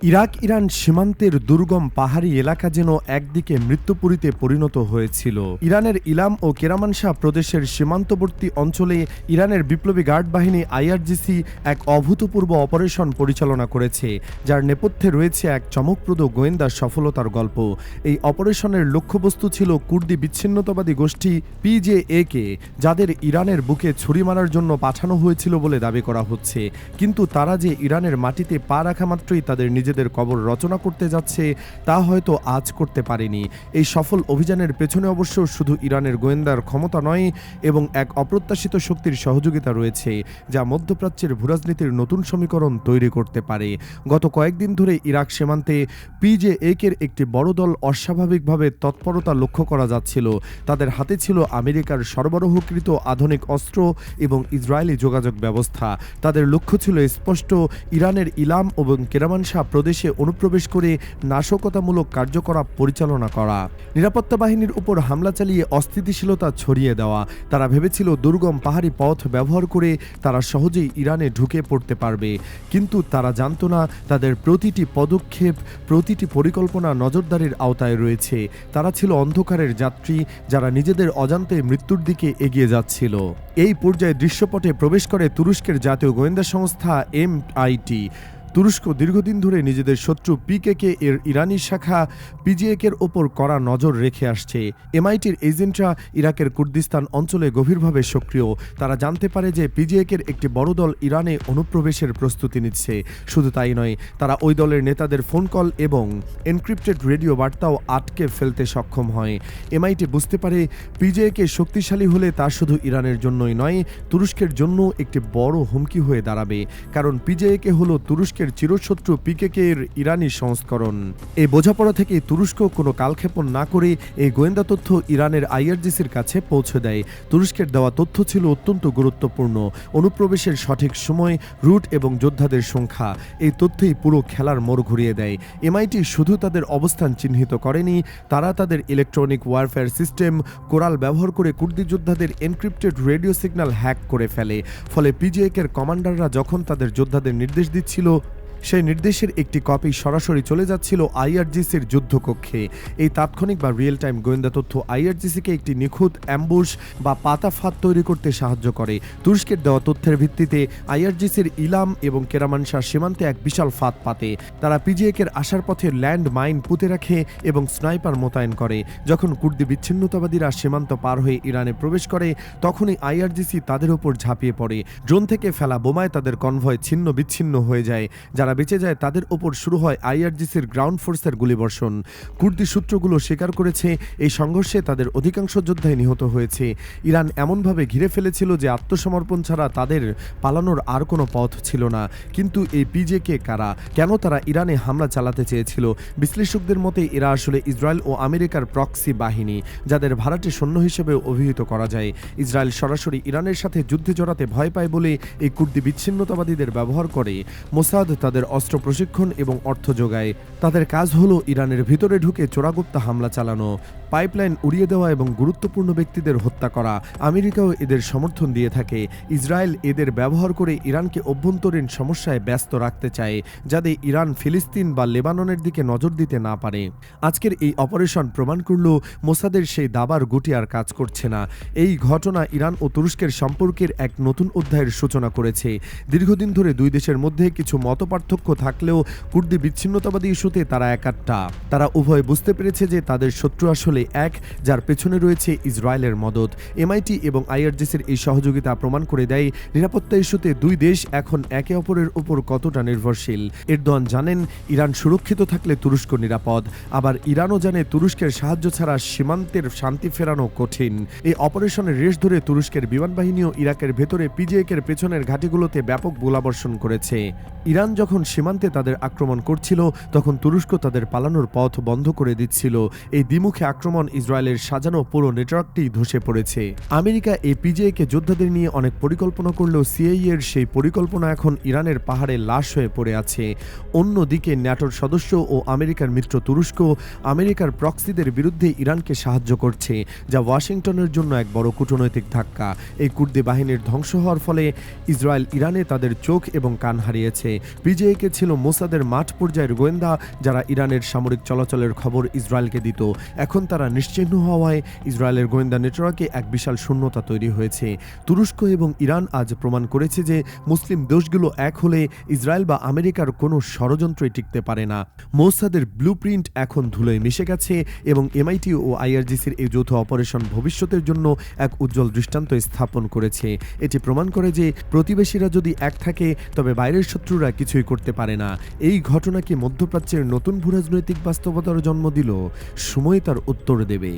Iraq Iran সীমান্তের দুর্গম পাহাড়ি এলাকা যেন একদিকে মৃত্যুপুরীতে পরিণত হয়েছিল। ইরানের ইলাম ও কেরামানশাহ প্রদেশের সীমান্তবর্তী অঞ্চলে ইরানের বিপ্লবী গার্ড বাহিনী আইআরজিসি এক অভূতপূর্ব অপারেশন পরিচালনা করেছে, যার নেপথ্যে রয়েছে এক চমকপ্রদ গোয়েন্দা সফলতার গল্প। এই অপারেশনের লক্ষ্যবস্তু ছিল কুর্দি বিচ্ছিন্নতাবাদী গোষ্ঠী পিজেএ-কে, যাদের ইরানের বুকে ছুরি মারার জন্য পাঠানো হয়েছিল বলে দাবি করা হচ্ছে। কিন্তু তারা যে ইরানের মাটিতে পা রাখা মাত্রই তাদের নিজেদের কবর রচনা করতে যাচ্ছে তা হয়তো আজ করতে পারেনি। এই সফল অভিযানের পেছনে অবশ্য শুধু ইরানের গোয়েন্দার ক্ষমতা নয়, এবং এক অপ্রত্যাশিত শক্তির সহযোগিতা রয়েছে, যা মধ্যপ্রাচ্যের ভূরাজনীতির নতুন সমীকরণ তৈরি করতে পারে। গত কয়েকদিন ধরে ইরাক সীমান্তে পিজেএ-কে একটি বড় দল অস্বাভাবিকভাবে তৎপরতা লক্ষ্য করা যাচ্ছিল। তাদের হাতে ছিল আমেরিকার সরবরাহকৃত আধুনিক অস্ত্র এবং ইসরায়েলি যোগাযোগ ব্যবস্থা। তাদের লক্ষ্য ছিল স্পষ্ট: ইরানের ইলাম এবং কেরামানশাহ প্রদেশে অনুপ্রবেশ করে নাশকতামূলক কার্যকলাপ পরিচালনা করা, নিরাপত্তা বাহিনীর উপর হামলা চালিয়ে অস্থিতিশীলতা ছড়িয়ে দেওয়া। তারা ভেবেছিল দুর্গম পাহাড়ি পথ ব্যবহার করে তারা সহজেই ইরানে ঢুকে পড়তে পারবে, কিন্তু তারা জানত না তাদের প্রতিটি পদক্ষেপ, প্রতিটি পরিকল্পনা নজরদারির আওতায় রয়েছে। তারা ছিল অন্ধকারের যাত্রী, যারা নিজেদের অজান্তে মৃত্যুর দিকে এগিয়ে যাচ্ছিল। এই পর্যায়ে দৃশ্যপটে প্রবেশ করে তুরস্কের জাতীয় গোয়েন্দা সংস্থা MIT। তুরস্ক দীর্ঘদিন ধরে নিজেদের শত্রু পিকেকে এর ইরানি শাখা পিজেএ-এর ওপর কড়া নজর রেখে আসছে। MIT-র এজেন্টরা ইরাকের কুর্দিস্তান অঞ্চলে গভীরভাবে সক্রিয়। তারা জানতে পারে যে পিজেএ-এর একটি বড় দল ইরানে অনুপ্রবেশের প্রস্তুতি নিচ্ছে। শুধু তাই নয়, তারা ওই দলের নেতাদের ফোন কল এবং এনক্রিপ্টেড রেডিও বার্তাও আটকে ফেলতে সক্ষম হয়। MIT বুঝতে পারে পিজেএ-কে শক্তিশালী হলে তা শুধু ইরানের জন্যই নয়, তুরস্কের জন্য একটি বড় হুমকি হয়ে দাঁড়াবে। কারণ পিজেএ-কে হলো তুরস্কের চিরশত্রু পিকেকে-এর ইরানি সংস্করণ। এই বোঝাপড়া থেকে তুরস্ক কোনো কালক্ষেপণ না করে এই গোয়েন্দা তথ্য ইরানের আইআরজিসির কাছে পৌঁছে দেয়। তুরস্কের দেওয়া তথ্য ছিল অত্যন্ত গুরুত্বপূর্ণ: অনুপ্রবেশের সঠিক সময়, রুট এবং যোদ্ধাদের সংখ্যা। এই তথ্যই পুরো খেলার মোড় ঘুরিয়ে দেয়। MIT শুধু তাদের অবস্থান চিহ্নিত করেনি, তারা তাদের ইলেকট্রনিক ওয়ারফেয়ার সিস্টেম কোরাল ব্যবহার করে কুর্দি যোদ্ধাদের এনক্রিপ্টেড রেডিও সিগন্যাল হ্যাক করে ফেলে। ফলে পিজেএ-এর কমান্ডাররা যখন তাদের যোদ্ধাদের নির্দেশ দিচ্ছিল, সেই নির্দেশের একটি কপি সরাসরি চলে যাচ্ছিল আইআরজিসির যুদ্ধকক্ষে। এই তাৎক্ষণিক বা রিয়েল টাইম গোয়েন্দা তথ্য আইআরজিসিকে একটি নিখুঁত অ্যাম্বুশ বা পাতা ফাঁদ তৈরি করতে সাহায্য করে। তুরস্কের দেওয়া তথ্যের ভিত্তিতে আইআরজিসির ইলাম এবং কেরামানশাহ সীমান্তে এক বিশাল ফাঁদ পাতে। তারা পিজেএ-এর আসার পথে ল্যান্ড মাইন পুঁতে রাখে এবং স্নাইপার মোতায়েন করে। যখন কুর্দি বিচ্ছিন্নতাবাদীরা সীমান্ত পার হয়ে ইরানে প্রবেশ করে, তখনই আইআরজিসি তাদের উপর ঝাঁপিয়ে পড়ে। ড্রোন থেকে ফেলা বোমায় তাদের কনভয় ছিন্ন বিচ্ছিন্ন হয়ে যায়। যারা বেঁচে যায় তাদের ওপর শুরু হয় আইআরজিসির গ্রাউন্ড ফোর্সের গুলিবর্ষণ। কুর্দি সূত্রগুলো স্বীকার করেছে এই সংঘর্ষে তাদের অধিকাংশ যোদ্ধাই নিহত হয়েছে। ইরান এমনভাবে ঘিরে ফেলেছিল যে আত্মসমর্পণ ছাড়া তাদের পালানোর আর কোনো পথ ছিল না। কিন্তু এই পিজেএ-কে কারা, কেন তারা ইরানে হামলা চালাতে চেয়েছিল? বিশ্লেষকদের মতে এরা আসলে ইসরায়েল ও আমেরিকার প্রক্সি বাহিনী, যাদের ভাড়াটে সৈন্য হিসেবে অভিহিত করা যায়। ইসরায়েল সরাসরি ইরানের সাথে যুদ্ধে জড়াতে ভয় পায় বলে এই কুর্দি বিচ্ছিন্নতাবাদীদের ব্যবহার করে। মোসাদ তাদের অস্ত্র প্রশিক্ষণ এবং অর্থ যোগায়। তাদের কাজ হলো ইরানের ভিতরে ঢুকে চোরাগুপ্তা হামলা চালানো, পাইপলাইন উড়িয়ে দেওয়া এবং গুরুত্বপূর্ণ ব্যক্তিদের হত্যা করা। আমেরিকাও এদের সমর্থন দিয়ে থাকে। ইসরায়েল এদের ব্যবহার করে ইরানকে অভ্যন্তরীণ সমস্যায় ব্যস্ত রাখতে চায়, যাতে ইরান ফিলিস্তিন বা লেবাননের দিকে নজর দিতে না পারে। আজকের এই অপারেশন প্রমাণ করল মোসাদের সেই দাবার গুটি আর কাজ করছে না। এই ঘটনা ইরান ও তুরস্কের সম্পর্কের এক নতুন অধ্যায়ের সূচনা করেছে। দীর্ঘদিন ধরে দুই দেশের মধ্যে কিছু মতপার্থক্য থাকলেও কুর্দি বিচ্ছিন্নতাবাদী ইস্যুতে তারা একাট্টা। তারা উভয় বুঝতে পেরেছে যে তাদের শত্রু আসলে এক, যার পেছনে রয়েছে ইসরায়েলের মদদ। MIT এবং আইআরজিসির এই সহযোগিতা প্রমাণ করে দেয় নিরাপত্তা ইস্যুতে দুই দেশ এখন একে অপরের উপর কতটা নির্ভরশীল। এরদোয়ান জানেন ইরান সুরক্ষিত থাকলে তুরস্ক নিরাপদ, আবার ইরানও জানে তুরস্কের সাহায্য ছাড়া সীমান্তের শান্তি ফেরানো কঠিন। এই অপারেশনের রেশ ধরে তুরস্কের বিমান বাহিনীও ইরাকের ভেতরে পিজেএ-এর পেছনের ঘাঁটিগুলোতে ব্যাপক গোলাবর্ষণ করেছে। ইরান যখন সীমান্তে তাদের আক্রমণ করছিল, তখন তুরস্ক তাদের পালানোর পথ বন্ধ করে দিচ্ছিল। এই দ্বিমুখী আক্রমণ ইসরায়েলের সাজানো পুরো নেটওয়ার্কটি ধসে পড়েছে। আমেরিকা এই পিজেএ-কে যোদ্ধাদের নিয়ে অনেক পরিকল্পনা করলেও CIA-এর সেই পরিকল্পনা এখন ইরানের পাহাড়ে লাশ হয়ে পড়ে আছে। অন্যদিকে ন্যাটোর সদস্য ও আমেরিকার মিত্র তুরস্ক আমেরিকার প্রক্সিদের বিরুদ্ধে ইরানকে সাহায্য করছে, যা ওয়াশিংটনের জন্য এক বড় কূটনৈতিক ধাক্কা। এই কুর্দি বাহিনীর ধ্বংস হওয়ার ফলে ইসরায়েল ইরানে তাদের চোখ এবং কান হারিয়েছে। পিজে মোজেয়েকে ছিল মোসাদের মাঠ পর্যায়ের গোয়েন্দা, যারা ইরানের সামরিক চলাচলের খবর ইসরায়েলকে দিত। এখন তারা নিশ্চিহ্ন হওয়ায় ইসরায়েলের গোয়েন্দা নেটওয়ার্কে এক বিশাল শূন্যতা তৈরি হয়েছে। তুরস্ক এবং ইরান আজ প্রমাণ করেছে যে মুসলিম দেশগুলো এক হলে ইসরায়েল বা আমেরিকার কোনো ষড়যন্ত্রই টিকতে পারে না। মোসাদের ব্লুপ্রিন্ট এখন ধুলোয় মিশে গেছে এবং এমআইটি ও আইআরজিসির এই যৌথ অপারেশন ভবিষ্যতের জন্য এক উজ্জ্বল দৃষ্টান্ত স্থাপন করেছে। এটি প্রমাণ করে যে প্রতিবেশীরা যদি এক থাকে তবে বাইরের শত্রুরা কিছুই করতে পারে না। এই ঘটনা কি মধ্যপ্রাচ্যের নতুন ভূরাজনৈতিক বাস্তবতার জন্ম দিল? সময় তার উত্তর দেবে।